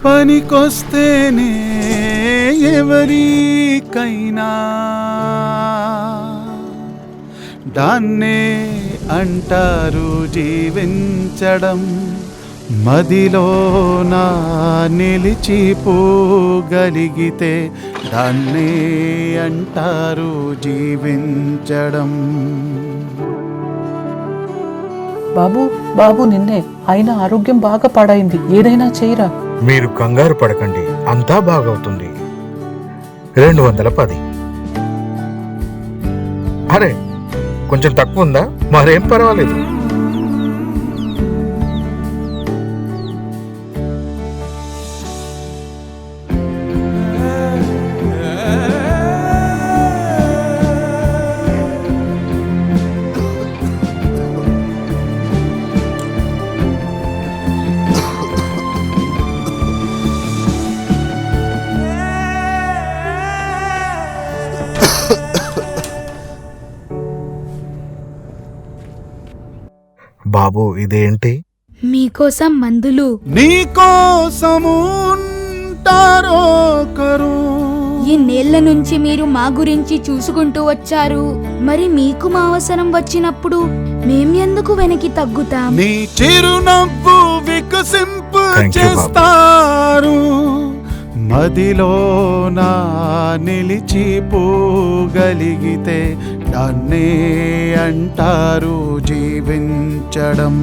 పనికొస్తేనే ఎవరికైనా దాన్నే అంటారు జీవించడం. మదిలోన నిలిచిపోగలిగితే దాన్నే అంటారు జీవించడం. బాబు బాబు నిన్నే. ఆయన ఆరోగ్యం బాగా పాడైంది, ఏదైనా చేయరా. మీరు కంగారు పడకండి, అంతా బాగవుతుంది. 210. అరే కొంచెం తక్కువ ఉందా? మరేం పర్వాలేదు. బాబు ఇదేంటి? మీకోసం మందులు. నీకోసము ఉంటారో కరు. ఇన్నేళ్ల నుంచి మీరు మా గురించి చూసుకుంటూ వచ్చారు. మరి మీకు మా అవసరం వచ్చినప్పుడు మేం ఎందుకు వెనక్కి తగ్గుతాం? నీ చిరునవ్వు వికసింపు Thank you, చేస్తారు. మదిలోన నిలిచిపోగలిగితే దాన్నే అంటారు జీవించడం.